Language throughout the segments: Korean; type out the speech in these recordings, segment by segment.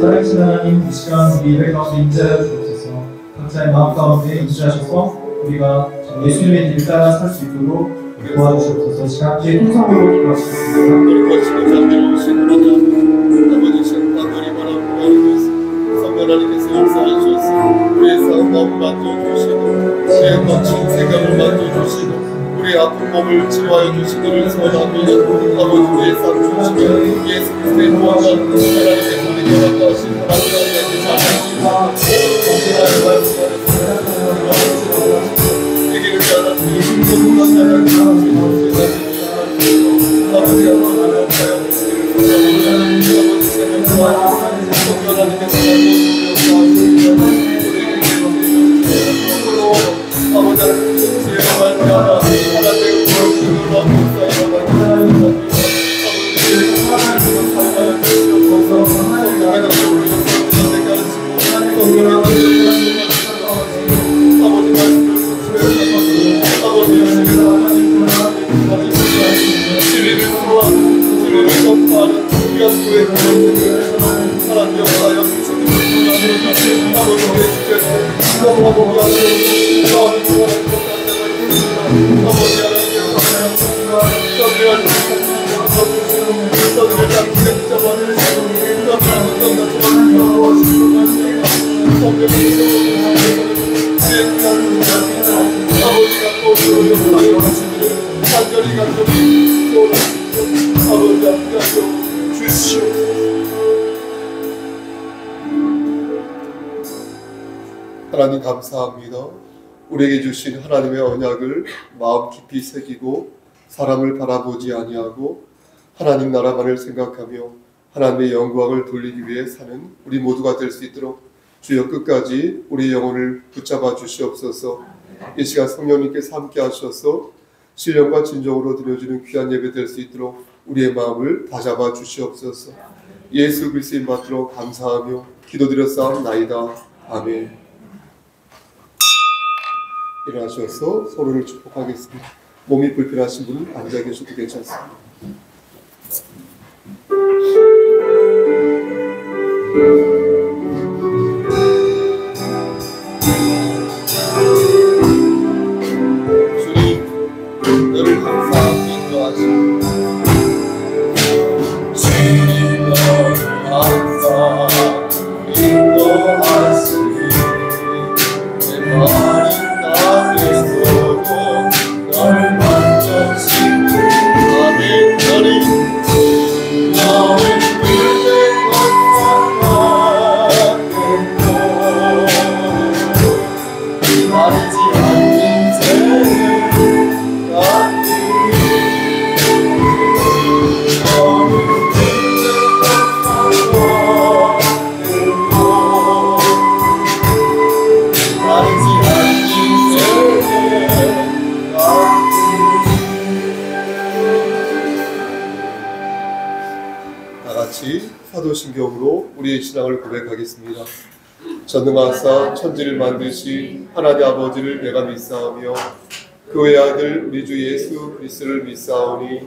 살아계신 하나님, 이 시간 우리 예배 가운데 임재하여 주옵소서. 각자의 마음 가운데 임재하셔서 우리가 예수님의 길 따라 살 수 있도록 도와주시옵소서. 시간 함께 통성으로 기도하시겠습니다. 거룩하시고 자비로우신 하나님, 아버지 신방들이 바라보고 하는 것을 성령 하나님께서 역사해 주셔서 우리의 싸움마음을 만져주시고 우리의 거친 생각을 만져주시고 우리의 아픈 몸을 치료하여 주시기를 소원합니다. 아버지 우리의 삶 주시며 예수 그리스도의 무한한 하나님의 우리 결합하신 하나님의 자녀입니다. 언제나 말씀하는 이기를 자라는 예수님과 하나님 아버지 하나님 하나님 감사합니다. 우리에게 주신 하나님의 언약을 마음 깊이 새기고 사람을 바라보지 아니하고 하나님 나라만을 생각하며 하나님의 영광을 돌리기 위해 사는 우리 모두가 될 수 있도록 주여 끝까지 우리 영혼을 붙잡아 주시옵소서. 이 시간 성령님께서 함께 하셔서 신령과 진정으로 드려지는 귀한 예배 될 수 있도록 우리의 마음을 다잡아 주시옵소서. 예수 그리스도의 이름 받들어 감사하며 기도드렸사옵나이다. 아멘. 일어나셔서 서로를 축복하겠습니다. 몸이 불편하신 분은 앉아 계셔도 괜찮습니다. 주님, 너를 항상 인도하시고 주님 너를 항상 인도하시니 내 마음이 너를 먼저 지키고 아멘. 너를 위해 마르지 않는 죄를 사도신경으로 우리의 신앙을 고백하겠습니다. 전능하사 천지를 만드신 하나님 아버지를 내가 믿사오며 그의 아들 우리 주 예수 그리스도를 믿사오니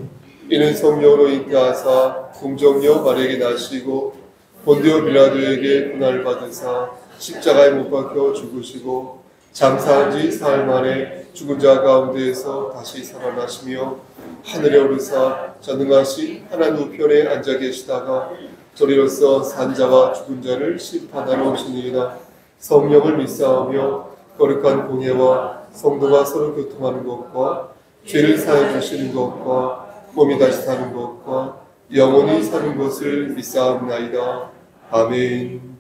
이는 성령으로 잉태하사 공정녀 마리아에게 나시고 본디오 빌라도에게 고난을 받으사 십자가에 못 박혀 죽으시고 장사한 지 사흘 만에 죽은 자 가운데에서 다시 살아나시며 하늘에 오르사 전능하신 하나님 우편에 앉아 계시다가 저리로서 산자와 죽은 자를 심판하러 오시니이다. 성령을 믿사오며 거룩한 공예와 성도가 서로 교통하는 것과 죄를 사해 주시는 것과 몸이 다시 사는 것과 영원히 사는 것을 믿사옵나이다. 아멘.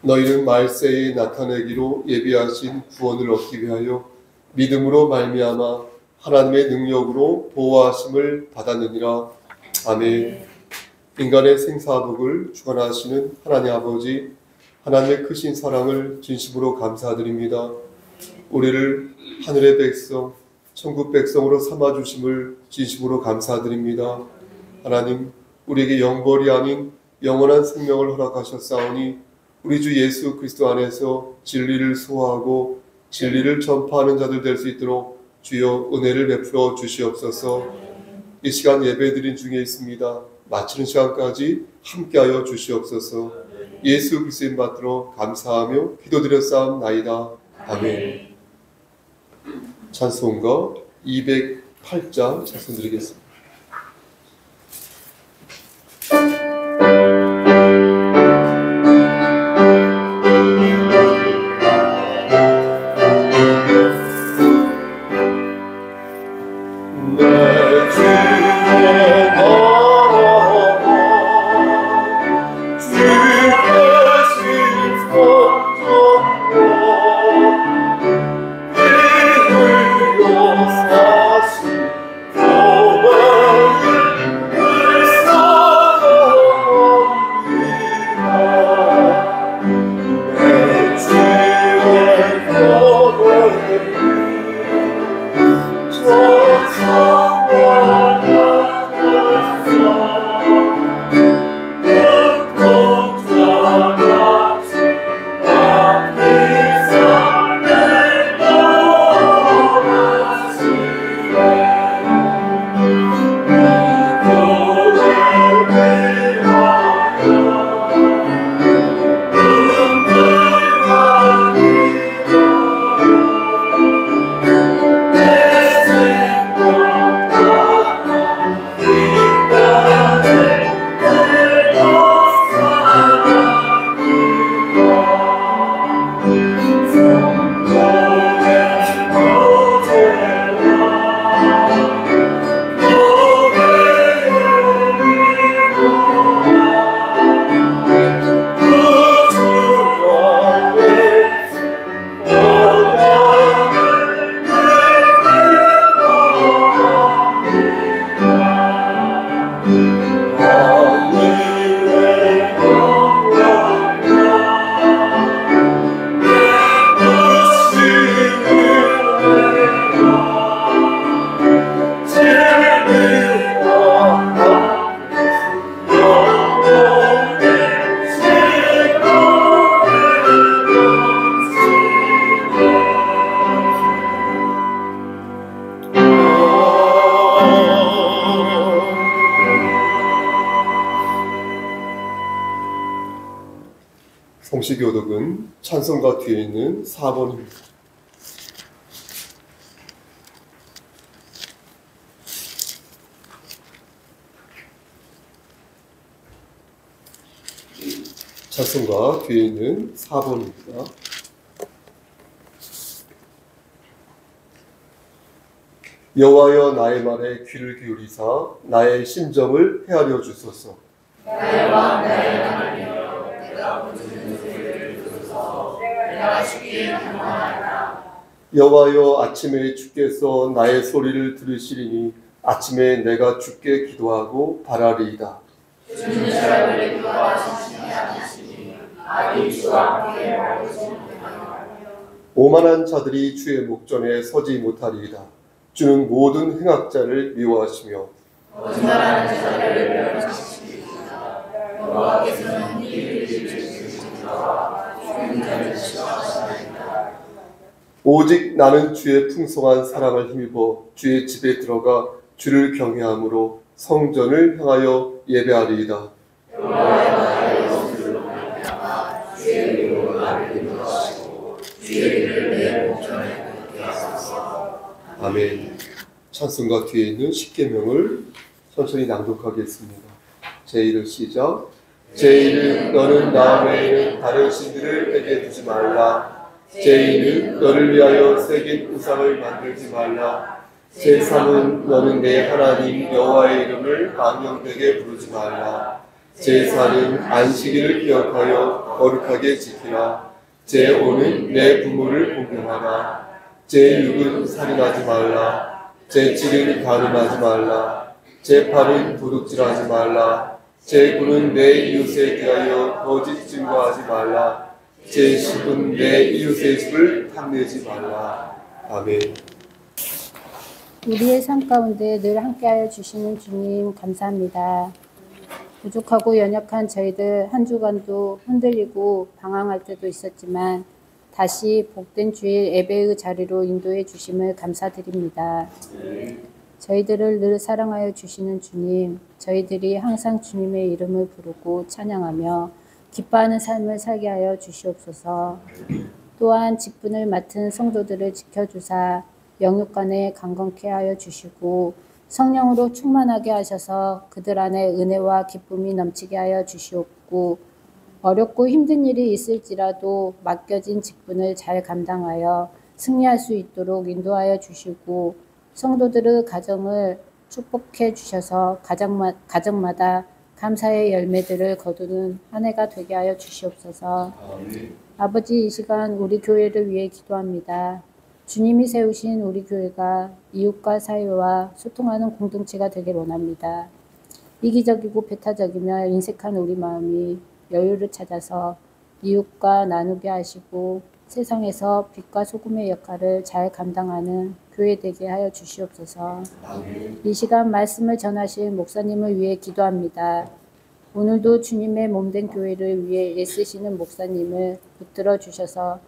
너희는 말세에 나타내기로 예비하신 구원을 얻기 위하여 믿음으로 말미암아 하나님의 능력으로 보호하심을 받았느니라. 아멘. 인간의 생사복을 주관하시는 하나님 아버지, 하나님의 크신 사랑을 진심으로 감사드립니다. 우리를 하늘의 백성, 천국 백성으로 삼아주심을 진심으로 감사드립니다. 하나님, 우리에게 영벌이 아닌 영원한 생명을 허락하셨사오니 우리 주 예수 그리스도 안에서 진리를 소화하고 진리를 전파하는 자들 될 수 있도록 주여 은혜를 베풀어 주시옵소서. 이 시간 예배드린 중에 있습니다. 마치는 시간까지 함께하여 주시옵소서. 예수 그리스도인 받들어 감사하며 기도드렸사옵나이다. 아멘. 찬송가 208장 찬송드리겠습니다. 성시교독은 찬송가 뒤에 있는 4번입니다. 찬송가 뒤에 있는 4번입니다. 여호와여 나의 말에 귀를 기울이사 나의 심정을 헤아려 주소서. 나의 왕 나의 하나님이여 내가 부르는 소리를 들으소서. 내가 주께 간구하나이다. 여호와여 아침에 주께서 나의 소리를 들으시리니 아침에 내가 주께 기도하고 바라리이다. 주는 사람을 기도하시지 않으시니 아비 주와 함께 말하지 못하며 오만한 자들이 주의 목전에 서지 못하리이다. 주는 모든 행악자를 미워하시며 거짓말하는 자를 멸하시리이다. 여호와께서는 이를 지키시리라. 죽은 자를 싫어하시나이다. 오직 나는 주의 풍성한 사랑을 힘입어 주의 집에 들어가 주를 경외함으로 성전을 향하여 예배하리이다. 여호와여 나의 영혼으로 말미암아 주의 이름으로 나를 인도하시고 주의 이름을 내 목전에 굳게 하소서. 아멘. 찬송가 뒤에 있는 십계명을 천천히 낭독하겠습니다. 제1을 시작. 제1은 너는 나 외에는 다른 신들을 내게 두지 말라. 제2는 너를 위하여 새긴 우상을 만들지 말라. 제3은 너는 내 하나님 여호와의 이름을 망령되게 부르지 말라. 제4는 안식일을 기억하여 거룩하게 지키라. 제5는 내 부모를 공경하라. 제6은 살인하지 말라. 제7은 간음하지 말라. 제8은 도둑질하지 말라. 제9는 내 이웃에 대하여 거짓 증거하지 말라. 제10은 내 이웃의 집을 탐내지 말라. 아멘. 우리의 삶 가운데 늘 함께하여 주시는 주님 감사합니다. 부족하고 연약한 저희들 한 주간도 흔들리고 방황할 때도 있었지만 다시 복된 주일 예배의 자리로 인도해 주심을 감사드립니다. 저희들을 늘 사랑하여 주시는 주님, 저희들이 항상 주님의 이름을 부르고 찬양하며 기뻐하는 삶을 살게 하여 주시옵소서. 또한 직분을 맡은 성도들을 지켜주사 영육간에 강건케 하여 주시고 성령으로 충만하게 하셔서 그들 안에 은혜와 기쁨이 넘치게 하여 주시옵고 어렵고 힘든 일이 있을지라도 맡겨진 직분을 잘 감당하여 승리할 수 있도록 인도하여 주시고 성도들의 가정을 축복해 주셔서 가정마다 감사의 열매들을 거두는 한 해가 되게 하여 주시옵소서. 아버지, 이 시간 우리 교회를 위해 기도합니다. 주님이 세우신 우리 교회가 이웃과 사회와 소통하는 공동체가 되길 원합니다. 이기적이고 배타적이며 인색한 우리 마음이 여유를 찾아서 이웃과 나누게 하시고 세상에서 빛과 소금의 역할을 잘 감당하는 교회 되게 하여 주시옵소서. 이 시간 말씀을 전하실 목사님을 위해 기도합니다. 오늘도 주님의 몸된 교회를 위해 애쓰시는 목사님을 붙들어 주셔서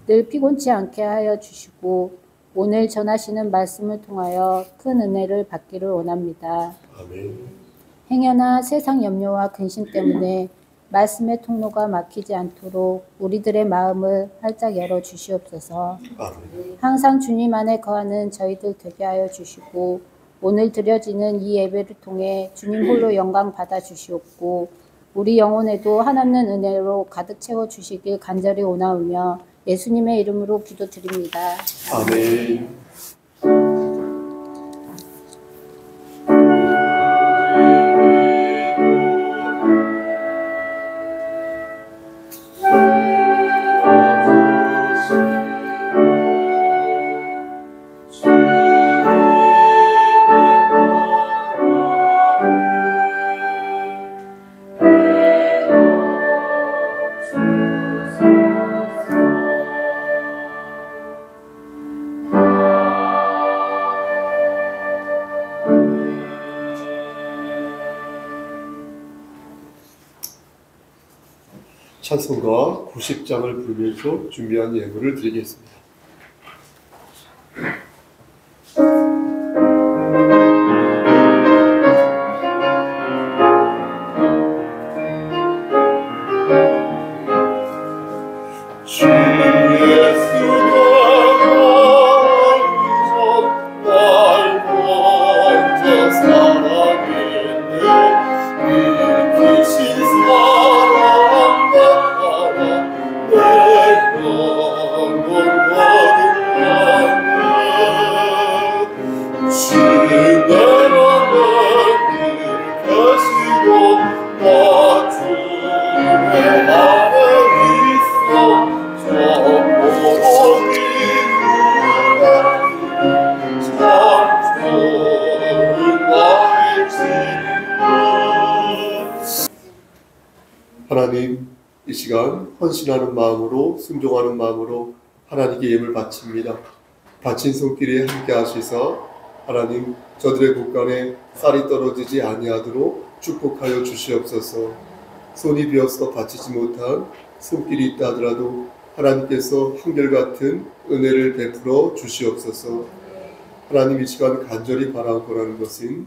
늘 피곤치 않게 하여 주시고 오늘 전하시는 말씀을 통하여 큰 은혜를 받기를 원합니다. 아멘. 행여나 세상 염려와 근심 때문에 말씀의 통로가 막히지 않도록 우리들의 마음을 활짝 열어 주시옵소서. 아멘. 항상 주님 안에 거하는 저희들 되게 하여 주시고 오늘 드려지는 이 예배를 통해 주님 홀로 영광 받아 주시옵고 우리 영혼에도 한없는 은혜로 가득 채워 주시길 간절히 원하오며 예수님의 이름으로 기도드립니다. 아멘. 찬송가 90장을 부르면서 준비한 예물을 드리겠습니다. 하나님, 이 시간 헌신하는 마음으로 순종하는 마음으로 하나님께 예물 바칩니다. 바친 손길에 함께 하시사 하나님 저들의 곳간에 쌀이 떨어지지 아니하도록 축복하여 주시옵소서. 손이 비어서 바치지 못한 손길이 있다 하더라도 하나님께서 한결같은 은혜를 베풀어 주시옵소서. 하나님, 이 시간 간절히 바라고라는 것은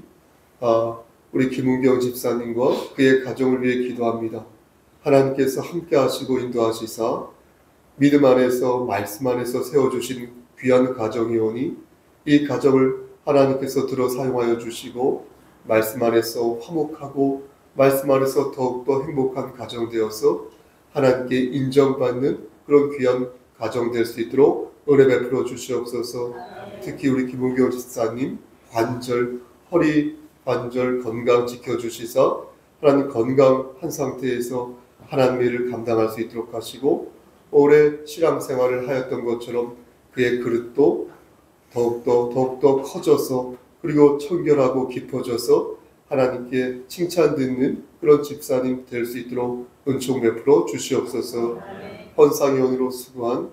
우리 김은경 집사님과 그의 가정을 위해 기도합니다. 하나님께서 함께 하시고 인도하시사 믿음 안에서 말씀 안에서 세워주신 귀한 가정이오니 이 가정을 하나님께서 들어 사용하여 주시고 말씀 안에서 화목하고 말씀 안에서 더욱더 행복한 가정 되어서 하나님께 인정받는 그런 귀한 가정 될 수 있도록 은혜 베풀어 주시옵소서. 특히 우리 김은교 집사님 관절, 허리 관절 건강 지켜주시사 하나님 건강한 상태에서 하나님의 일을 감당할 수 있도록 하시고, 오래 신앙생활을 하였던 것처럼 그의 그릇도 더욱더 커져서 그리고 청결하고 깊어져서 하나님께 칭찬 듣는 그런 집사님 될 수 있도록 은총 베풀어 주시옵소서. 헌상연으로 수고한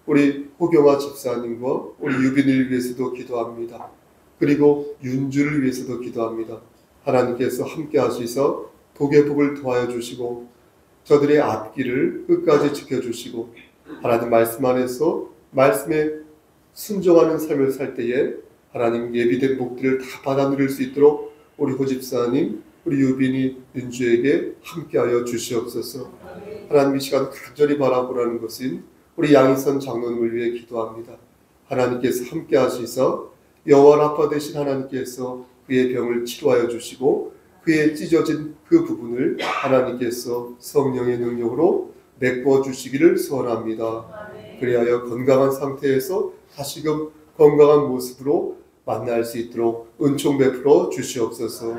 우리 호경아 집사님과 우리 유빈을 위해서도 기도합니다. 그리고 윤주를 위해서도 기도합니다. 하나님께서 함께 하시사 복의 복을 더하여 주시고 저들의 앞길을 끝까지 지켜주시고 하나님 말씀 안에서 말씀에 순종하는 삶을 살 때에 하나님 예비된 복들을 다 받아 누릴 수 있도록 우리 호 집사님, 우리 유빈이 윤주에게 함께하여 주시옵소서. 하나님 이 시간 간절히 바라보라는 것은 우리 양희선 장로님을 위해 기도합니다. 하나님께서 함께 하시사 여호와 라파 되신 하나님께서 그의 병을 치료하여 주시고 그의 찢어진 그 부분을 하나님께서 성령의 능력으로 메꿔 주시기를 소원합니다. 그리하여 건강한 상태에서 다시금 건강한 모습으로 만날 수 있도록 은총 베풀어 주시옵소서.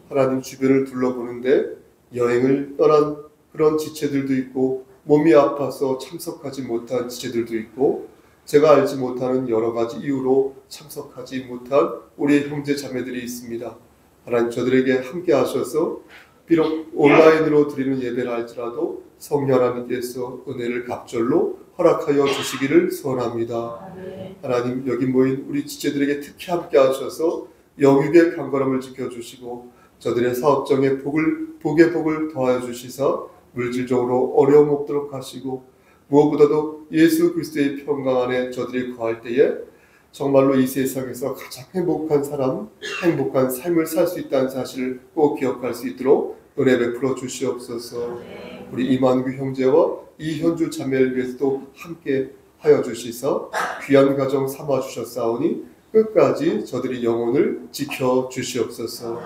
하나님 주변을 둘러보는데 여행을 떠난 그런 지체들도 있고 몸이 아파서 참석하지 못한 지체들도 있고 제가 알지 못하는 여러 가지 이유로 참석하지 못한 우리 형제 자매들이 있습니다. 하나님 저들에게 함께 하셔서 비록 온라인으로 드리는 예배를 할지라도 성령 하나님께서 은혜를 갑절로 허락하여 주시기를 소원합니다. 하나님 여기 모인 우리 지체들에게 특히 함께 하셔서 영육의 강건함을 지켜주시고 저들의 사업정에 복의 복을 더하여 주시사 물질적으로 어려움 없도록 하시고 무엇보다도 예수 그리스도의 평강 안에 저들이 거할 때에 정말로 이 세상에서 가장 행복한 사람, 행복한 삶을 살 수 있다는 사실을 꼭 기억할 수 있도록 은혜 베풀어 주시옵소서. 우리 이만규 형제와 이현주 자매를 위해서도 함께 하여 주시사 귀한 가정 삼아 주셨사오니 끝까지 저들이 영혼을 지켜 주시옵소서.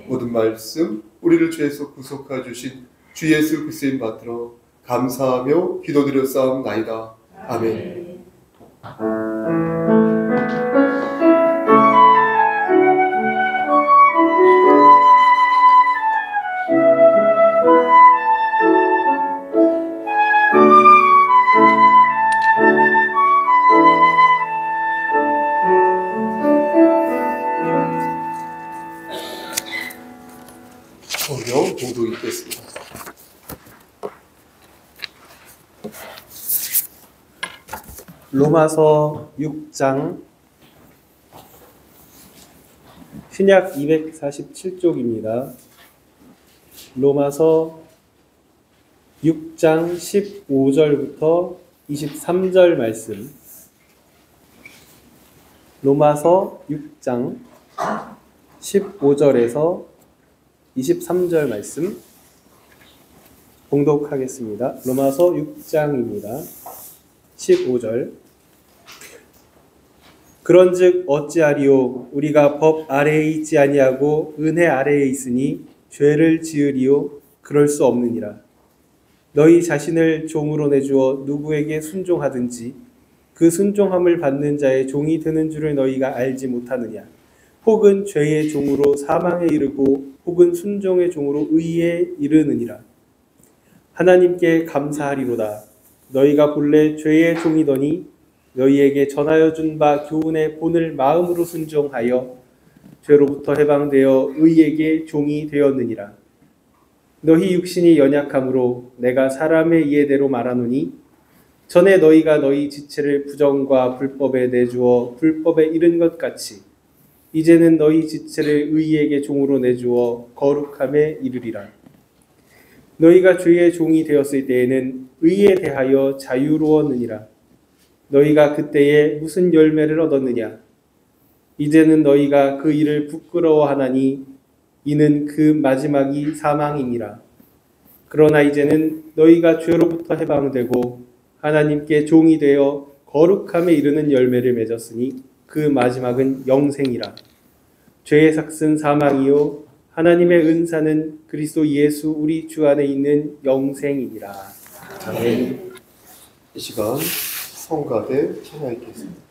모든 말씀 우리를 죄에서 구속하여 주신 주 예수 그리스도인 받들어 감사하며 기도드렸사옵나이다. 아멘. 성경 공독 읽겠습니다. 로마서 6장 신약 247쪽입니다. 로마서 6장 15절부터 23절 말씀. 로마서 6장 15절에서 23절 말씀 봉독하겠습니다. 로마서 6장입니다. 15절. 그런즉 어찌하리요? 우리가 법 아래에 있지 아니하고 은혜 아래에 있으니 죄를 지으리요? 그럴 수 없느니라. 너희 자신을 종으로 내주어 누구에게 순종하든지 그 순종함을 받는 자의 종이 되는 줄을 너희가 알지 못하느냐? 혹은 죄의 종으로 사망에 이르고 혹은 순종의 종으로 의에 이르느니라. 하나님께 감사하리로다. 너희가 본래 죄의 종이더니 너희에게 전하여 준 바 교훈의 본을 마음으로 순종하여 죄로부터 해방되어 의에게 종이 되었느니라. 너희 육신이 연약함으로 내가 사람의 이해대로 말하노니 전에 너희가 너희 지체를 부정과 불법에 내주어 불법에 이른 것 같이 이제는 너희 지체를 의에게 종으로 내주어 거룩함에 이르리라. 너희가 죄의 종이 되었을 때에는 의에 대하여 자유로웠느니라. 너희가 그때에 무슨 열매를 얻었느냐? 이제는 너희가 그 일을 부끄러워하나니 이는 그 마지막이 사망이니라. 그러나 이제는 너희가 죄로부터 해방되고 하나님께 종이 되어 거룩함에 이르는 열매를 맺었으니 그 마지막은 영생이라. 죄의 삭은 사망이요 하나님의 은사는 그리스도 예수 우리 주 안에 있는 영생이니라. 아멘. 이 시간 성가대 찬양했겠습니다.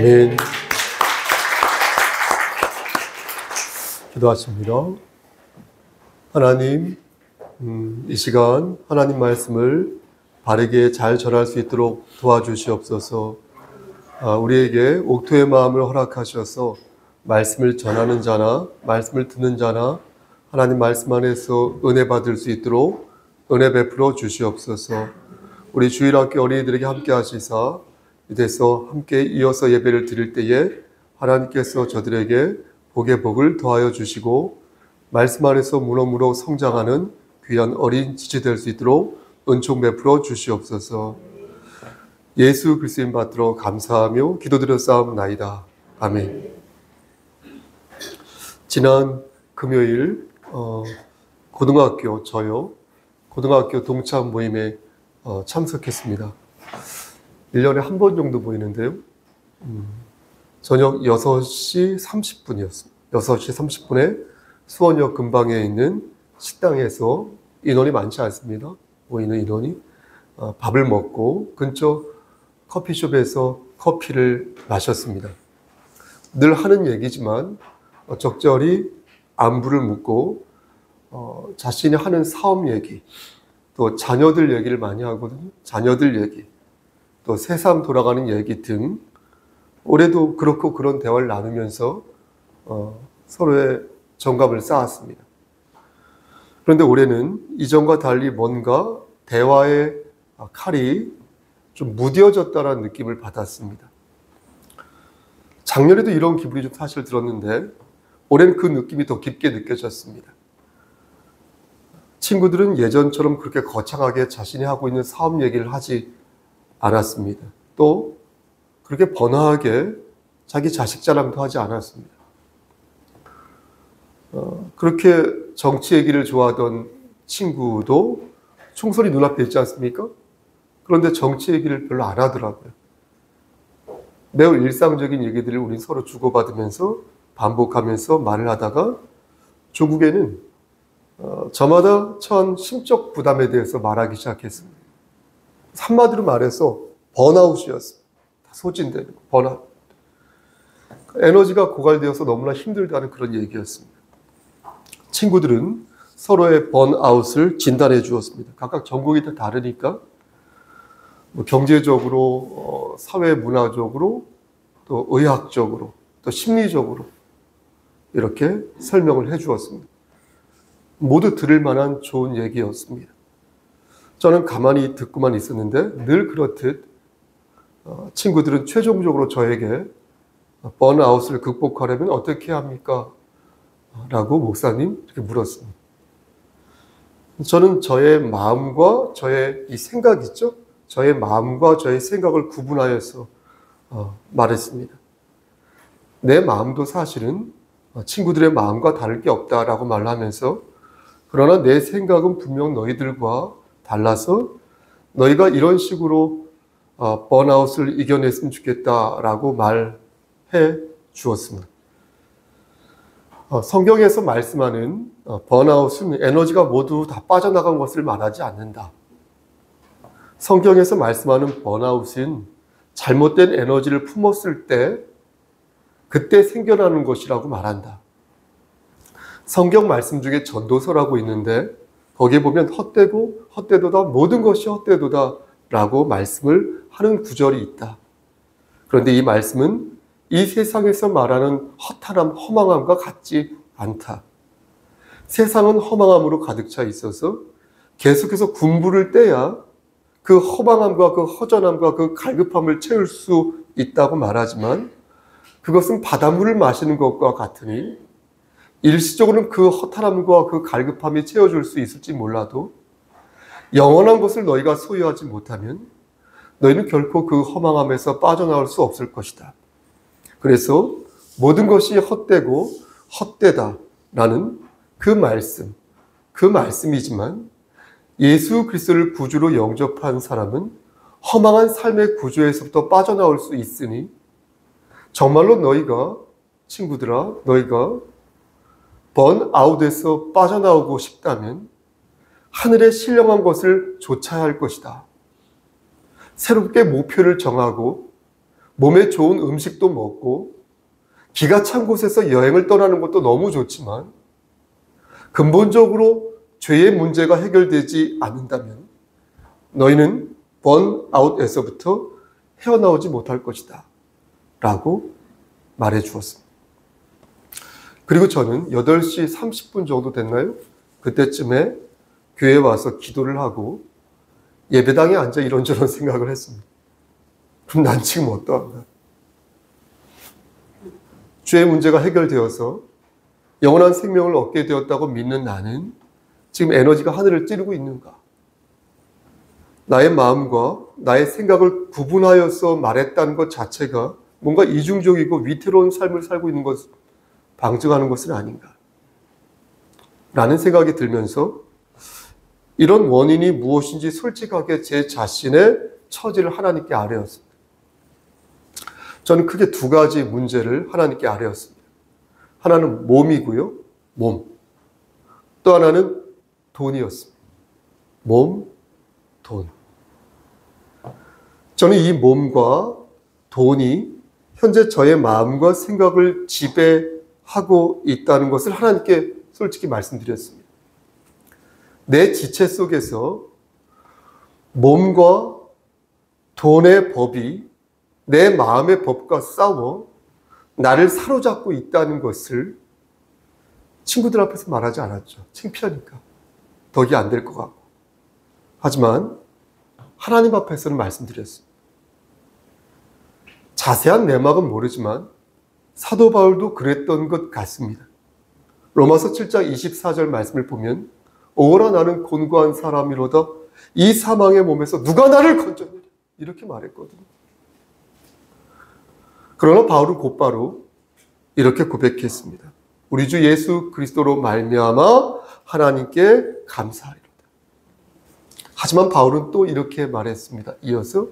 아멘. 기도하십니다. 하나님, 이 시간 하나님 말씀을 바르게 잘 전할 수 있도록 도와주시옵소서. 우리에게 옥토의 마음을 허락하셔서 말씀을 전하는 자나 말씀을 듣는 자나 하나님 말씀 안에서 은혜 받을 수 있도록 은혜 베풀어 주시옵소서. 우리 주일학교 어린이들에게 함께 하시사 이제서 함께 이어서 예배를 드릴 때에 하나님께서 저들에게 복의 복을 더하여 주시고 말씀 안에서 무럭무럭 성장하는 귀한 어린 지체 될 수 있도록 은총 베풀어 주시옵소서. 예수 그리스도인 받들어 감사하며 기도드려 싸움나이다. 아멘. 지난 금요일 고등학교 동창 모임에 참석했습니다. 1년에 한 번 정도 모이는데요. 저녁 6시 30분이었습니다. 6시 30분에 수원역 근방에 있는 식당에서 인원이 많지 않습니다. 모이는 인원이. 밥을 먹고 근처 커피숍에서 커피를 마셨습니다. 늘 하는 얘기지만 적절히 안부를 묻고 자신이 하는 사업 얘기, 또 자녀들 얘기를 많이 하거든요. 자녀들 얘기, 또 세상 돌아가는 얘기 등 올해도 그렇고 그런 대화를 나누면서 서로의 정감을 쌓았습니다. 그런데 올해는 이전과 달리 뭔가 대화의 칼이 좀 무뎌졌다는 느낌을 받았습니다. 작년에도 이런 기분이 좀 사실 들었는데 올해는 그 느낌이 더 깊게 느껴졌습니다. 친구들은 예전처럼 그렇게 거창하게 자신이 하고 있는 사업 얘기를 하지 않았습니다. 또 그렇게 번화하게 자기 자식 자랑도 하지 않았습니다. 그렇게 정치 얘기를 좋아하던 친구도 총선이 눈앞에 있지 않습니까? 그런데 정치 얘기를 별로 안 하더라고요. 매우 일상적인 얘기들을 우리 서로 주고받으면서 반복하면서 말을 하다가 조국에는 저마다 처한 심적 부담에 대해서 말하기 시작했습니다. 한마디로 말해서 번아웃이었습니다. 소진되는 번아웃. 에너지가 고갈되어서 너무나 힘들다는 그런 얘기였습니다. 친구들은 서로의 번아웃을 진단해 주었습니다. 각각 전공이 다 다르니까 경제적으로, 사회 문화적으로, 또 의학적으로, 또 심리적으로 이렇게 설명을 해 주었습니다. 모두 들을 만한 좋은 얘기였습니다. 저는 가만히 듣고만 있었는데 늘 그렇듯 친구들은 최종적으로 저에게 번아웃을 극복하려면 어떻게 합니까? 라고 목사님 이렇게 물었습니다. 저는 저의 마음과 저의 이 생각 있죠? 저의 마음과 저의 생각을 구분하여서 말했습니다. 내 마음도 사실은 친구들의 마음과 다를 게 없다라고 말하면서 그러나 내 생각은 분명 너희들과 달라서 너희가 이런 식으로 번아웃을 이겨냈으면 좋겠다라고 말해 주었습니다. 성경에서 말씀하는 번아웃은 에너지가 모두 다 빠져나간 것을 말하지 않는다. 성경에서 말씀하는 번아웃은 잘못된 에너지를 품었을 때 그때 생겨나는 것이라고 말한다. 성경 말씀 중에 전도서라고 있는데 거기에 보면 헛되고 헛되도다 모든 것이 헛되도다 라고 말씀을 하는 구절이 있다. 그런데 이 말씀은 이 세상에서 말하는 허탈함, 허망함과 같지 않다. 세상은 허망함으로 가득 차 있어서 계속해서 군부를 떼야 그 허망함과 그 허전함과 그 갈급함을 채울 수 있다고 말하지만 그것은 바닷물을 마시는 것과 같으니 일시적으로는 그 허탈함과 그 갈급함이 채워줄 수 있을지 몰라도 영원한 것을 너희가 소유하지 못하면 너희는 결코 그 허망함에서 빠져나올 수 없을 것이다. 그래서 모든 것이 헛되고 헛되다라는 그 말씀이지만 예수 그리스도를 구주로 영접한 사람은 허망한 삶의 구조에서부터 빠져나올 수 있으니 정말로 너희가 친구들아 너희가 번아웃에서 빠져나오고 싶다면 하늘의 신령한 것을 좇아야 할 것이다. 새롭게 목표를 정하고 몸에 좋은 음식도 먹고 기가 찬 곳에서 여행을 떠나는 것도 너무 좋지만 근본적으로 죄의 문제가 해결되지 않는다면 너희는 번아웃에서부터 헤어나오지 못할 것이다 라고 말해 주었습니다. 그리고 저는 8시 30분 정도 됐나요? 그때쯤에 교회에 와서 기도를 하고 예배당에 앉아 이런저런 생각을 했습니다. 그럼 난 지금 어떠한가? 죄의 문제가 해결되어서 영원한 생명을 얻게 되었다고 믿는 나는 지금 에너지가 하늘을 찌르고 있는가? 나의 마음과 나의 생각을 구분하여서 말했다는 것 자체가 뭔가 이중적이고 위태로운 삶을 살고 있는 것을 방증하는 것은 아닌가? 라는 생각이 들면서 이런 원인이 무엇인지 솔직하게 제 자신의 처지를 하나님께 아뢰었습니다. 저는 크게 2가지 문제를 하나님께 아뢰었습니다. 하나는 몸이고요. 몸. 또 하나는 돈이었습니다. 몸, 돈. 저는 이 몸과 돈이 현재 저의 마음과 생각을 지배하고 있다는 것을 하나님께 솔직히 말씀드렸습니다. 내 지체 속에서 몸과 돈의 법이 내 마음의 법과 싸워 나를 사로잡고 있다는 것을 친구들 앞에서 말하지 않았죠. 창피하니까. 덕이 안 될 것 같고. 하지만 하나님 앞에서는 말씀드렸습니다. 자세한 내막은 모르지만 사도 바울도 그랬던 것 같습니다. 로마서 7장 24절 말씀을 보면 오라 나는 곤고한 사람이로다 이 사망의 몸에서 누가 나를 건져내리 이렇게 말했거든요. 그러나 바울은 곧바로 이렇게 고백했습니다. 우리 주 예수 그리스도로 말미암아 하나님께 감사하리로다. 하지만 바울은 또 이렇게 말했습니다. 이어서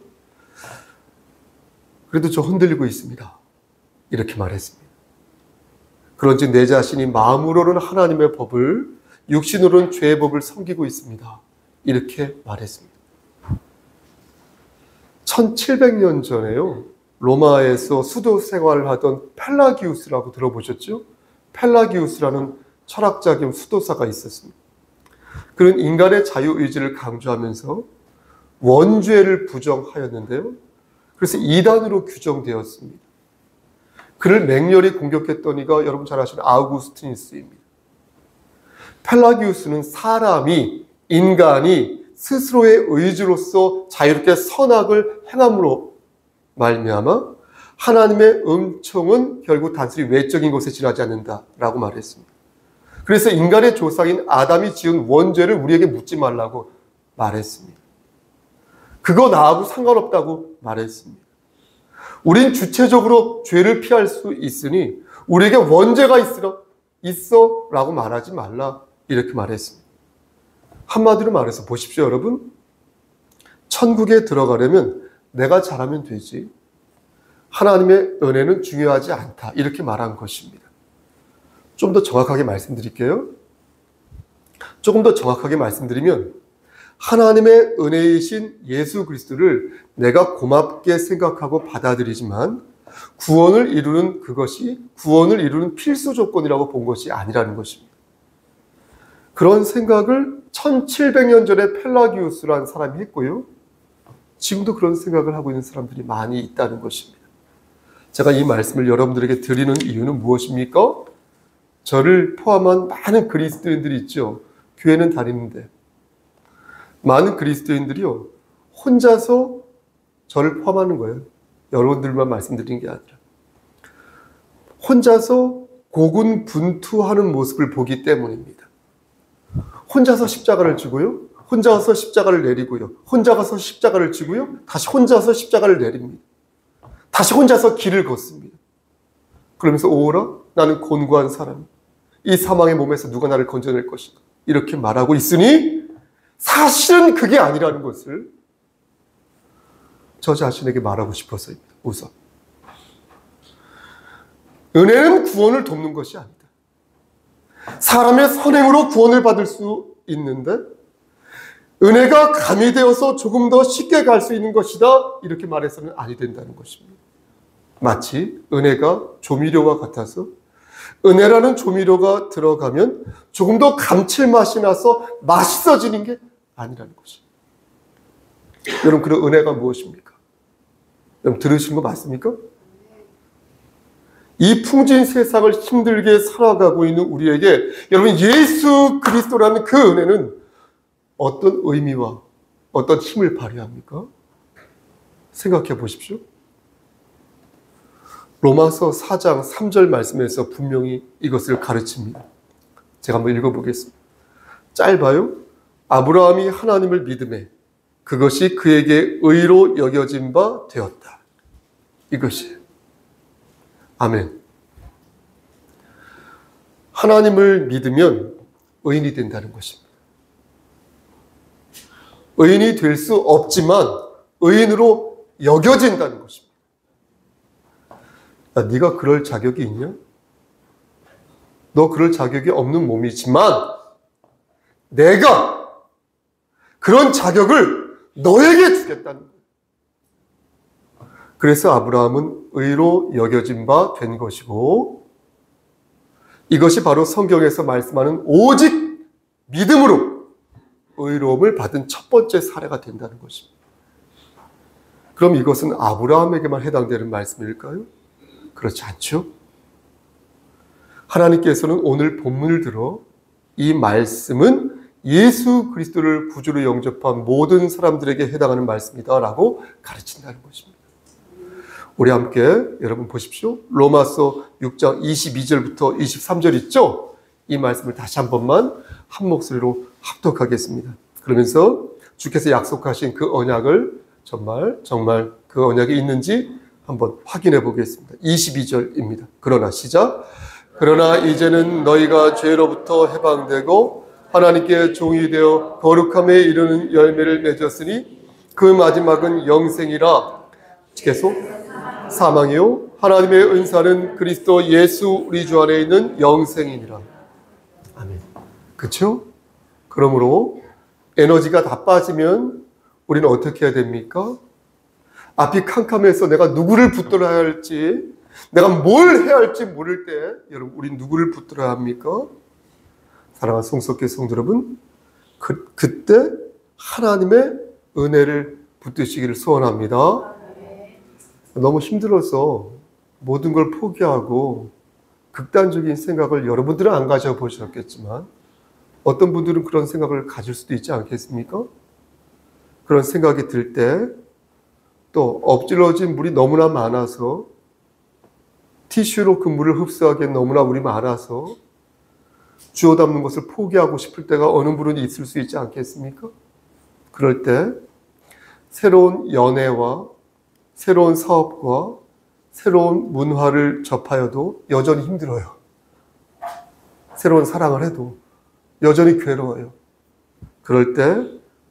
그래도 저 흔들리고 있습니다. 이렇게 말했습니다. 그런즉 내 자신이 마음으로는 하나님의 법을 육신으로는 죄의 법을 섬기고 있습니다. 이렇게 말했습니다. 1700년 전에요. 로마에서 수도 생활을 하던 펠라기우스라고 들어보셨죠? 펠라기우스라는 철학자 겸 수도사가 있었습니다. 그는 인간의 자유의지를 강조하면서 원죄를 부정하였는데요. 그래서 이단으로 규정되었습니다. 그를 맹렬히 공격했던 이가 여러분 잘 아시는 아우구스티누스입니다. 펠라기우스는 사람이, 인간이 스스로의 의지로서 자유롭게 선악을 행함으로 말미암아 하나님의 은총은 결국 단순히 외적인 것에 지나지 않는다라고 말했습니다. 그래서 인간의 조상인 아담이 지은 원죄를 우리에게 묻지 말라고 말했습니다. 그거 나하고 상관없다고 말했습니다. 우린 주체적으로 죄를 피할 수 있으니 우리에게 원죄가 있어 라고 말하지 말라 이렇게 말했습니다. 한마디로 말해서 보십시오 여러분. 천국에 들어가려면 내가 잘하면 되지 하나님의 은혜는 중요하지 않다 이렇게 말한 것입니다. 좀 더 정확하게 말씀드릴게요. 조금 더 정확하게 말씀드리면 하나님의 은혜이신 예수 그리스도를 내가 고맙게 생각하고 받아들이지만 구원을 이루는 그것이 구원을 이루는 필수 조건이라고 본 것이 아니라는 것입니다. 그런 생각을 1700년 전에 펠라기우스라는 사람이 했고요. 지금도 그런 생각을 하고 있는 사람들이 많이 있다는 것입니다. 제가 이 말씀을 여러분들에게 드리는 이유는 무엇입니까? 저를 포함한 많은 그리스도인들이 있죠. 교회는 다니는데 많은 그리스도인들이요 혼자서 저를 포함하는 거예요. 여러분들만 말씀드리는 게 아니라 혼자서 고군분투하는 모습을 보기 때문입니다. 혼자서 십자가를 지고요, 혼자서 십자가를 내리고요, 혼자서 십자가를 지고요, 다시 혼자서 십자가를 내립니다. 다시 혼자서 길을 걷습니다. 그러면서 오라 나는 곤고한 사람, 이 사망의 몸에서 누가 나를 건져낼 것인가 이렇게 말하고 있으니 사실은 그게 아니라는 것을 저 자신에게 말하고 싶어서입니다. 우선 은혜는 구원을 돕는 것이 아니다. 사람의 선행으로 구원을 받을 수 있는데 은혜가 가미되어서 조금 더 쉽게 갈 수 있는 것이다 이렇게 말해서는 아니 된다는 것입니다. 마치 은혜가 조미료와 같아서 은혜라는 조미료가 들어가면 조금 더 감칠맛이 나서 맛있어지는 게 아니라는 것이에요. 여러분, 그런 은혜가 무엇입니까? 여러분, 들으신 거 맞습니까? 이 풍진 세상을 힘들게 살아가고 있는 우리에게 여러분, 예수 그리스도라는 그 은혜는 어떤 의미와 어떤 힘을 발휘합니까? 생각해 보십시오. 로마서 4장 3절 말씀에서 분명히 이것을 가르칩니다. 제가 한번 읽어보겠습니다. 짧아요. 아브라함이 하나님을 믿음에 그것이 그에게 의로 여겨진 바 되었다. 이것이에요. 아멘. 하나님을 믿으면 의인이 된다는 것입니다. 의인이 될 수 없지만 의인으로 여겨진다는 것입니다. 야, 네가 그럴 자격이 있냐? 너 그럴 자격이 없는 몸이지만 내가 그런 자격을 너에게 주겠다는 거예요. 그래서 아브라함은 의로 여겨진 바 된 것이고, 이것이 바로 성경에서 말씀하는 오직 믿음으로 의로움을 받은 첫 번째 사례가 된다는 것입니다. 그럼 이것은 아브라함에게만 해당되는 말씀일까요? 그렇지 않죠? 하나님께서는 오늘 본문을 들어 이 말씀은 예수 그리스도를 구주로 영접한 모든 사람들에게 해당하는 말씀이다 라고 가르친다는 것입니다. 우리 함께 여러분 보십시오. 로마서 6장 22절부터 23절 있죠? 이 말씀을 다시 한 번만 한 목소리로 합독하겠습니다. 그러면서 주께서 약속하신 그 언약을 정말 그 언약이 있는지 한번 확인해 보겠습니다. 22절입니다. 그러나 시작. 그러나 이제는 너희가 죄로부터 해방되고 하나님께 종이 되어 거룩함에 이르는 열매를 맺었으니 그 마지막은 영생이라. 계속. 사망이요 하나님의 은사는 그리스도 예수 우리 주 안에 있는 영생이니라. 아멘. 그렇죠? 그러므로 에너지가 다 빠지면 우리는 어떻게 해야 됩니까? 앞이 캄캄해서 내가 누구를 붙들어야 할지, 내가 뭘 해야 할지 모를 때 여러분, 우린 누구를 붙들어야 합니까? 사랑하는 성석교 성도 여러분, 그때 하나님의 은혜를 붙드시기를 소원합니다. 너무 힘들어서 모든 걸 포기하고 극단적인 생각을 여러분들은 안 가져보셨겠지만 어떤 분들은 그런 생각을 가질 수도 있지 않겠습니까? 그런 생각이 들 때 또 엎질러진 물이 너무나 많아서 티슈로 그 물을 흡수하기엔 너무나 물이 많아서 주워 담는 것을 포기하고 싶을 때가 어느 분이 있을 수 있지 않겠습니까? 그럴 때 새로운 연애와 새로운 사업과 새로운 문화를 접하여도 여전히 힘들어요. 새로운 사랑을 해도 여전히 괴로워요. 그럴 때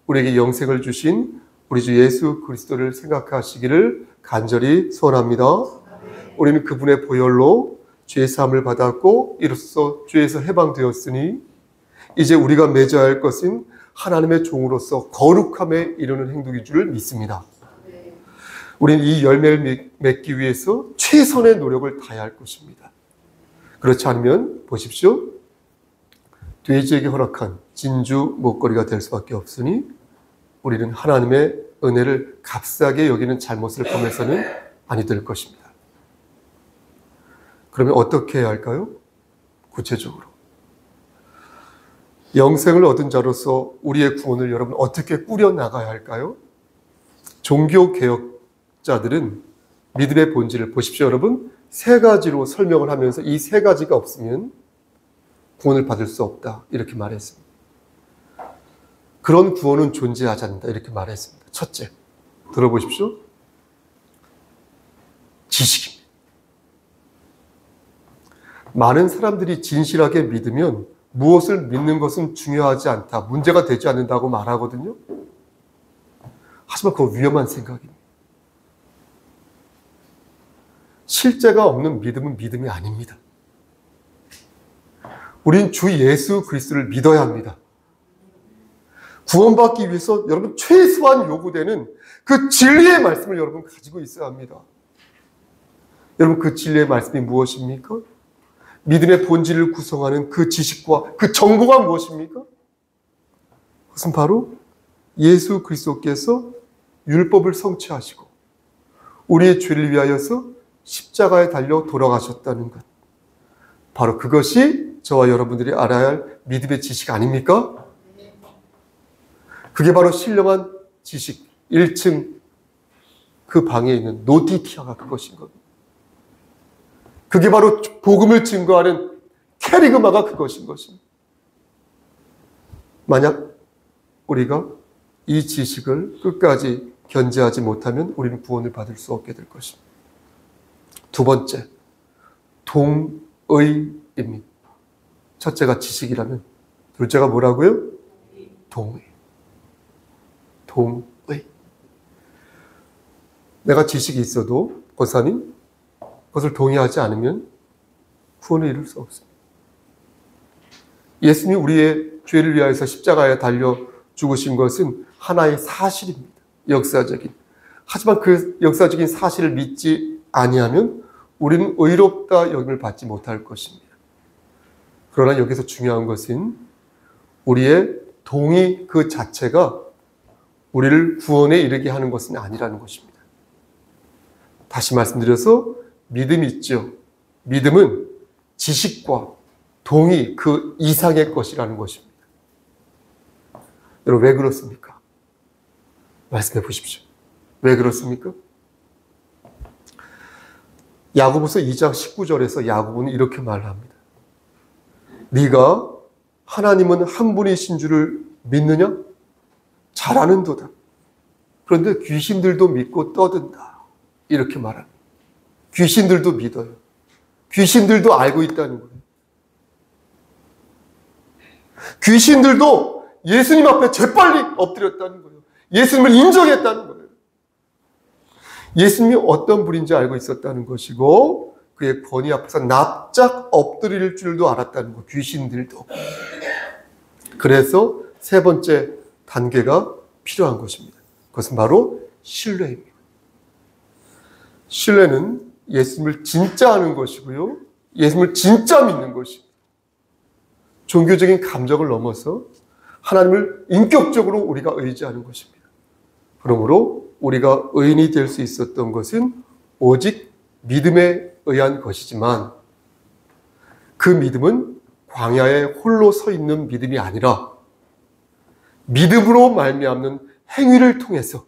우리에게 영생을 주신 우리 주 예수 그리스도를 생각하시기를 간절히 소원합니다. 우리는 그분의 보혈로 죄의 사함을 받았고 이로써 죄에서 해방되었으니 이제 우리가 맺어야 할 것은 하나님의 종으로서 거룩함에 이르는 행동인 줄 믿습니다. 우리는 이 열매를 맺기 위해서 최선의 노력을 다해야 할 것입니다. 그렇지 않으면 보십시오. 돼지에게 허락한 진주 목걸이가 될 수밖에 없으니 우리는 하나님의 은혜를 값싸게 여기는 잘못을 범해서는 아니 될 것입니다. 그러면 어떻게 해야 할까요? 구체적으로. 영생을 얻은 자로서 우리의 구원을 여러분 어떻게 꾸려나가야 할까요? 종교개혁자들은 믿음의 본질을 보십시오. 여러분, 세 가지로 설명을 하면서 이 세 가지가 없으면 구원을 받을 수 없다 이렇게 말했습니다. 그런 구원은 존재하지 않는다 이렇게 말했습니다. 첫째, 들어보십시오. 지식입니다. 많은 사람들이 진실하게 믿으면 무엇을 믿는 것은 중요하지 않다, 문제가 되지 않는다고 말하거든요. 하지만 그거 위험한 생각입니다. 실제가 없는 믿음은 믿음이 아닙니다. 우린 주 예수 그리스도를 믿어야 합니다. 구원받기 위해서 여러분 최소한 요구되는 그 진리의 말씀을 여러분 가지고 있어야 합니다. 여러분, 그 진리의 말씀이 무엇입니까? 믿음의 본질을 구성하는 그 지식과 그 정보가 무엇입니까? 그것은 바로 예수 그리스도께서 율법을 성취하시고 우리의 죄를 위하여서 십자가에 달려 돌아가셨다는 것. 바로 그것이 저와 여러분들이 알아야 할 믿음의 지식 아닙니까? 그게 바로 신령한 지식, 1층 그 방에 있는 노티티아가 그것인 겁니다. 그게 바로 복음을 증거하는 캐리그마가 그것인 것입니다. 만약 우리가 이 지식을 끝까지 견제하지 못하면 우리는 구원을 받을 수 없게 될 것입니다. 두 번째, 동의입니다. 첫째가 지식이라면 둘째가 뭐라고요? 동의. 동의. 내가 지식이 있어도 권사님, 그것을 동의하지 않으면 구원을 이룰 수 없습니다. 예수님이 우리의 죄를 위하여서 십자가에 달려 죽으신 것은 하나의 사실입니다. 역사적인. 하지만 그 역사적인 사실을 믿지 아니하면 우리는 의롭다 여김을 받지 못할 것입니다. 그러나 여기서 중요한 것은 우리의 동의 그 자체가 우리를 구원에 이르게 하는 것은 아니라는 것입니다. 다시 말씀드려서 믿음이 있죠. 믿음은 지식과 동의 그 이상의 것이라는 것입니다. 여러분, 왜 그렇습니까? 말씀해 보십시오. 왜 그렇습니까? 야고보서 2장 19절에서 야고보는 이렇게 말합니다. 네가 하나님은 한 분이신 줄을 믿느냐? 잘 아는도다. 그런데 귀신들도 믿고 떠든다. 이렇게 말합니다. 귀신들도 믿어요. 귀신들도 알고 있다는 거예요. 귀신들도 예수님 앞에 재빨리 엎드렸다는 거예요. 예수님을 인정했다는 거예요. 예수님이 어떤 분인지 알고 있었다는 것이고 그의 권위 앞에서 납작 엎드릴 줄도 알았다는 거. 귀신들도. 그래서 세 번째 단계가 필요한 것입니다. 그것은 바로 신뢰입니다. 신뢰는 예수님을 진짜 아는 것이고요. 예수님을 진짜 믿는 것입니다. 종교적인 감정을 넘어서 하나님을 인격적으로 우리가 의지하는 것입니다. 그러므로 우리가 의인이 될 수 있었던 것은 오직 믿음에 의한 것이지만 그 믿음은 광야에 홀로 서 있는 믿음이 아니라 믿음으로 말미암는 행위를 통해서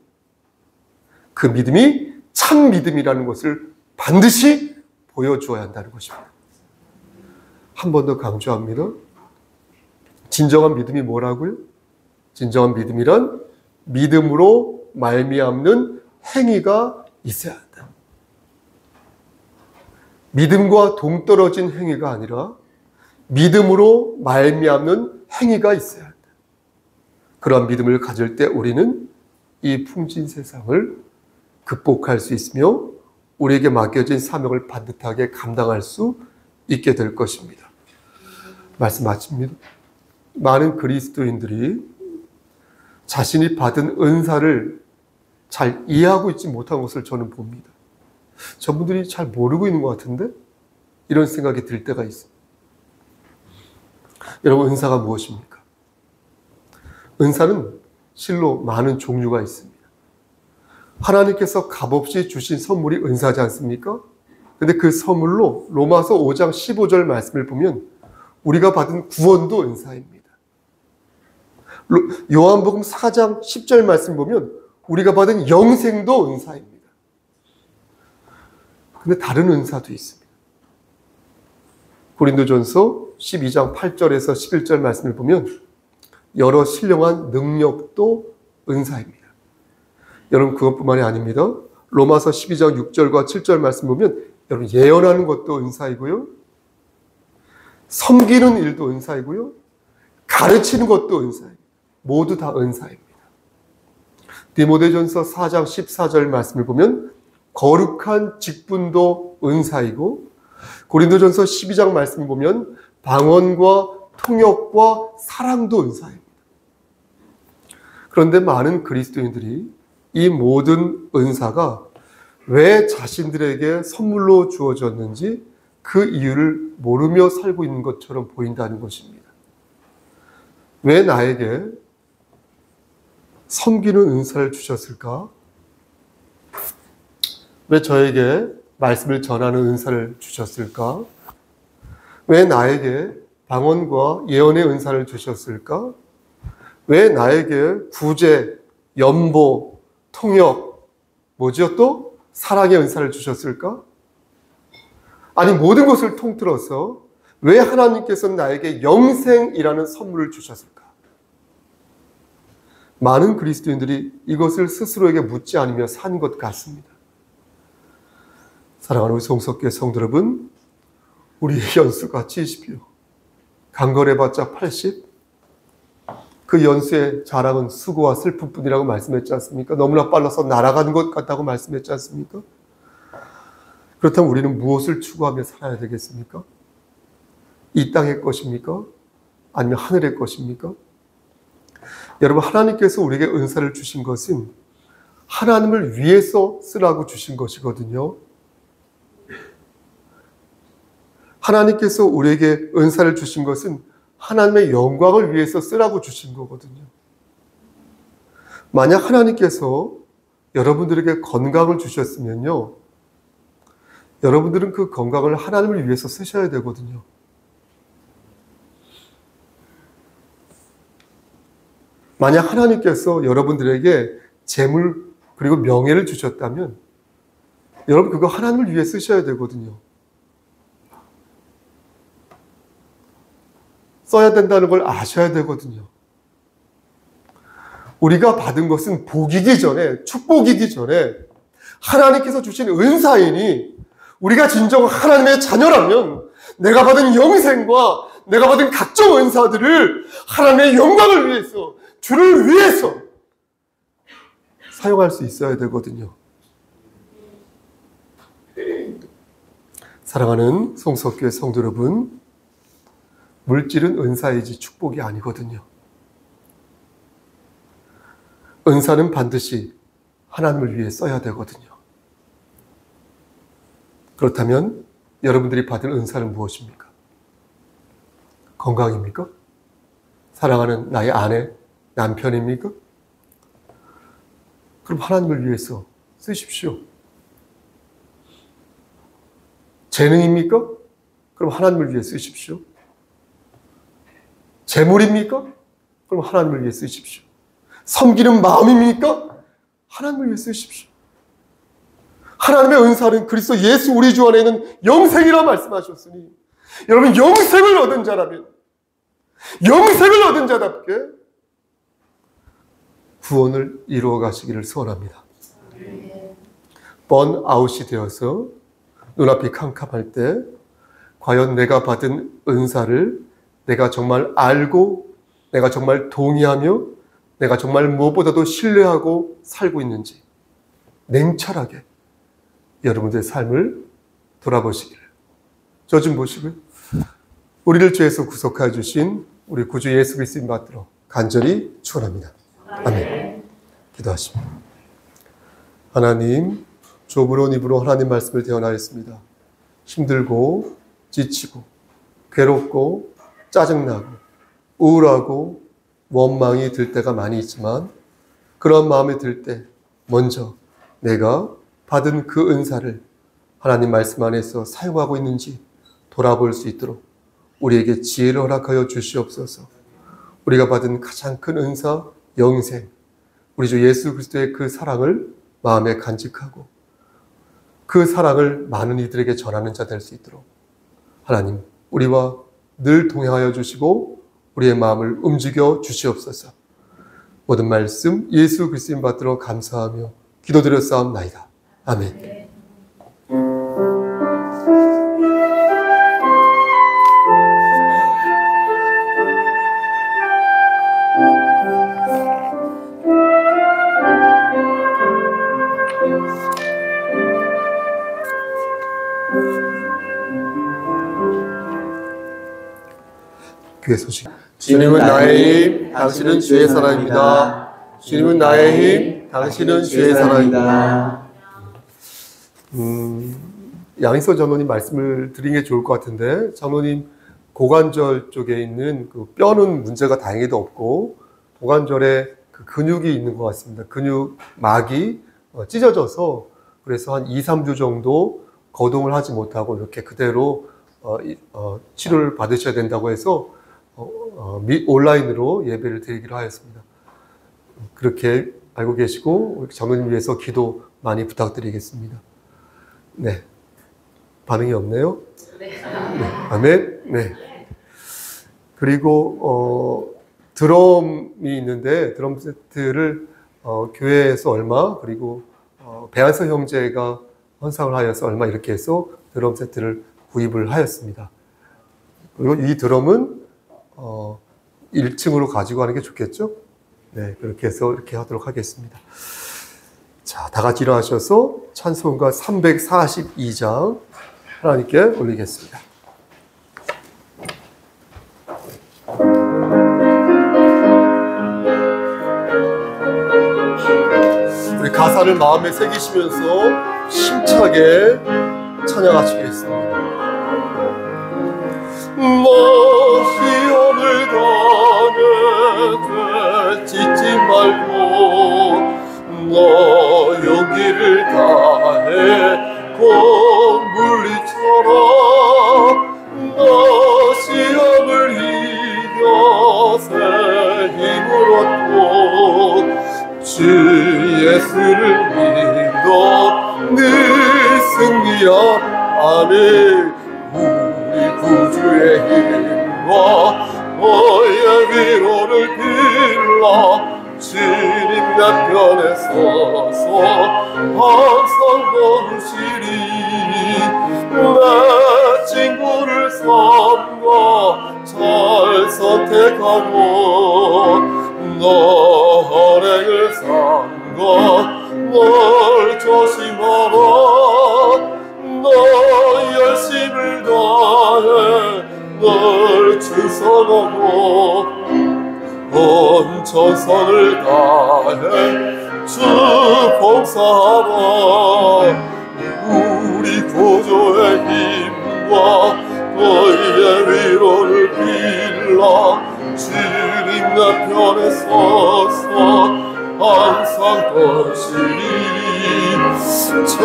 그 믿음이 참 믿음이라는 것을 반드시 보여주어야 한다는 것입니다. 한 번 더 강조합니다. 진정한 믿음이 뭐라고요? 진정한 믿음이란 믿음으로 말미암는 행위가 있어야 한다. 믿음과 동떨어진 행위가 아니라 믿음으로 말미암는 행위가 있어야 한다. 그러한 믿음을 가질 때 우리는 이 풍진 세상을 극복할 수 있으며 우리에게 맡겨진 사명을 반듯하게 감당할 수 있게 될 것입니다. 말씀 마칩니다. 많은 그리스도인들이 자신이 받은 은사를 잘 이해하고 있지 못한 것을 저는 봅니다. 저분들이 잘 모르고 있는 것 같은데? 이런 생각이 들 때가 있습니다. 여러분, 은사가 무엇입니까? 은사는 실로 많은 종류가 있습니다. 하나님께서 값없이 주신 선물이 은사지 않습니까? 근데 그 선물로 로마서 5장 15절 말씀을 보면 우리가 받은 구원도 은사입니다. 요한복음 4장 10절 말씀 보면 우리가 받은 영생도 은사입니다. 근데 다른 은사도 있습니다. 고린도전서 12장 8절에서 11절 말씀을 보면 여러 신령한 능력도 은사입니다. 여러분, 그것뿐만이 아닙니다. 로마서 12장 6절과 7절 말씀 보면 여러분, 예언하는 것도 은사이고요. 섬기는 일도 은사이고요. 가르치는 것도 은사입니다. 모두 다 은사입니다. 디모데전서 4장 14절 말씀을 보면 거룩한 직분도 은사이고 고린도전서 12장 말씀을 보면 방언과 통역과 사랑도 은사입니다. 그런데 많은 그리스도인들이 이 모든 은사가 왜 자신들에게 선물로 주어졌는지 그 이유를 모르며 살고 있는 것처럼 보인다는 것입니다. 왜 나에게 섬기는 은사를 주셨을까? 왜 저에게 말씀을 전하는 은사를 주셨을까? 왜 나에게 방언과 예언의 은사를 주셨을까? 왜 나에게 구제, 연보, 통역, 뭐죠 또? 사랑의 은사를 주셨을까? 아니 모든 것을 통틀어서 왜 하나님께서 나에게 영생이라는 선물을 주셨을까? 많은 그리스도인들이 이것을 스스로에게 묻지 않으며 산 것 같습니다. 사랑하는 우리 송석교회 성도 여러분, 우리의 연수가 70이요. 강건해봤자 80. 그 연수의 자랑은 수고와 슬픔뿐이라고 말씀했지 않습니까? 너무나 빨라서 날아가는 것 같다고 말씀했지 않습니까? 그렇다면 우리는 무엇을 추구하며 살아야 되겠습니까? 이 땅의 것입니까? 아니면 하늘의 것입니까? 여러분, 하나님께서 우리에게 은사를 주신 것은 하나님을 위해서 쓰라고 주신 것이거든요. 하나님께서 우리에게 은사를 주신 것은 하나님의 영광을 위해서 쓰라고 주신 거거든요. 만약 하나님께서 여러분들에게 건강을 주셨으면요, 여러분들은 그 건강을 하나님을 위해서 쓰셔야 되거든요. 만약 하나님께서 여러분들에게 재물 그리고 명예를 주셨다면 여러분 그거 하나님을 위해 쓰셔야 되거든요. 써야 된다는 걸 아셔야 되거든요. 우리가 받은 것은 복이기 전에, 축복이기 전에 하나님께서 주신 은사이니 우리가 진정 하나님의 자녀라면 내가 받은 영생과 내가 받은 각종 은사들을 하나님의 영광을 위해서, 주를 위해서 사용할 수 있어야 되거든요. 사랑하는 송석교회 성도 여러분, 물질은 은사이지 축복이 아니거든요. 은사는 반드시 하나님을 위해 써야 되거든요. 그렇다면 여러분들이 받은 은사는 무엇입니까? 건강입니까? 사랑하는 나의 아내, 남편입니까? 그럼 하나님을 위해서 쓰십시오. 재능입니까? 그럼 하나님을 위해 쓰십시오. 재물입니까? 그럼 하나님을 위해 쓰십시오. 섬기는 마음입니까? 하나님을 위해 쓰십시오. 하나님의 은사는 그리스도 예수 우리 주 안에 있는 영생이라 말씀하셨으니 여러분 영생을 얻은 자라면 영생을 얻은 자답게 구원을 이루어 가시기를 소원합니다. 번아웃이 되어서 눈앞이 캄캄할 때 과연 내가 받은 은사를 내가 정말 알고 내가 정말 동의하며 내가 정말 무엇보다도 신뢰하고 살고 있는지 냉철하게 여러분들의 삶을 돌아보시기를 저 좀 보시고요. 우리를 죄에서 구속하여 주신 우리 구주 예수 그리스도인 받들어 간절히 축원합니다. 아멘. 기도하십니다. 하나님, 좁은 입으로 하나님 말씀을 대언하였습니다. 힘들고 지치고 괴롭고 짜증나고 우울하고 원망이 들 때가 많이 있지만 그런 마음이 들 때 먼저 내가 받은 그 은사를 하나님 말씀 안에서 사용하고 있는지 돌아볼 수 있도록 우리에게 지혜를 허락하여 주시옵소서. 우리가 받은 가장 큰 은사, 영생, 우리 주 예수 그리스도의 그 사랑을 마음에 간직하고 그 사랑을 많은 이들에게 전하는 자 될 수 있도록 하나님 우리와 늘 동행하여 주시고 우리의 마음을 움직여 주시옵소서. 모든 말씀 예수 그리스도인 받들어 감사하며 기도드렸사옵나이다. 아멘. 교회 소식. 주님은 나의 힘, 당신은 주의 사랑입니다. 주님은 나의 힘, 당신은 주의 사랑입니다. 양희서 장로님 말씀을 드리는 게 좋을 것 같은데, 장로님 고관절 쪽에 있는 그 뼈는 문제가 다행히도 없고 고관절에 그 근육이 있는 것 같습니다. 근육막이 찢어져서 그래서 한 2, 3주 정도 거동을 하지 못하고 이렇게 그대로 치료를 받으셔야 된다고 해서 온라인으로 예배를 드리기로 하였습니다. 그렇게 알고 계시고 장로님 위해서 기도 많이 부탁드리겠습니다. 네. 반응이 없네요? 네. 아멘? 네. 그리고, 드럼이 있는데, 드럼 세트를, 교회에서 얼마, 그리고, 배한서 형제가 헌상을 하여서 얼마 이렇게 해서 드럼 세트를 구입을 하였습니다. 그리고 이 드럼은, 1층으로 가지고 가는 게 좋겠죠? 네. 그렇게 해서 이렇게 하도록 하겠습니다. 자, 다 같이 일어나셔서 찬송가 342장 하나님께 올리겠습니다. 우리 가사를 마음에 새기시면서 힘차게 찬양하시겠습니다. 시험을 당해 되짓지 말고 너 용기를 다해 물리쳐라. 너 시험을 이겨 새 힘을 얻고 주 예수를 믿어 늘 승리하라. 아멘. 우리 구주의 힘과 너의 위로를 빌라. 주님 내 편에 서서 항상 도우시리. 내 친구를 삼가 잘 선택하고 너 헌행을 삼가 널 조심하라. 너 열심을 다해 널 충성하고 온 전선을 다해 주 봉사하라. 우리 구주의 힘과 너희의 위로를 빌라. 주님 내 편에 서서 항상 거시리. 잘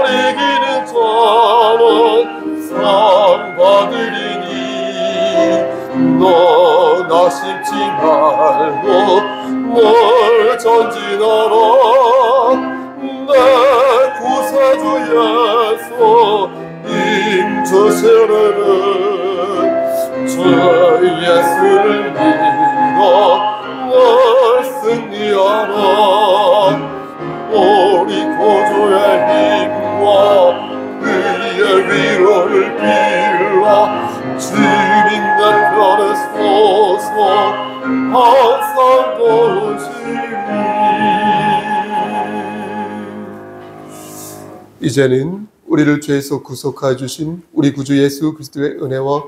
이기는 자는 상 받으리니 너 나심지 말고 널 전진하라. 내 구세주 예수 임주시려는 주 예수를 믿어 널 승리하라. 우리 구주의 힘과 그의 위로를 빌라. 주님 내 편에 서서 항상 도우시리. 이제는 우리를 죄에서 구속하여 주신 우리 구주 예수 그리스도의 은혜와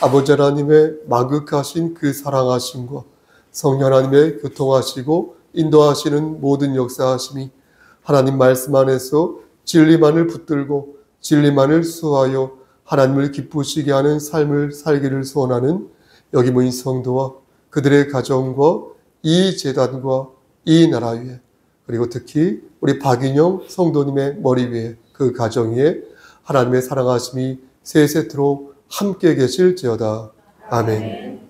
아버지 하나님의 만극하신 그 사랑하심과 성령 하나님의 교통하시고 인도하시는 모든 역사하심이 하나님 말씀 안에서 진리만을 붙들고 진리만을 수하여 하나님을 기쁘시게 하는 삶을 살기를 소원하는 여기 모인 성도와 그들의 가정과 이 재단과 이 나라 위에 그리고 특히 우리 박인영 성도님의 머리 위에 그 가정 위에 하나님의 사랑하심이 세세토록 함께 계실지어다. 아멘.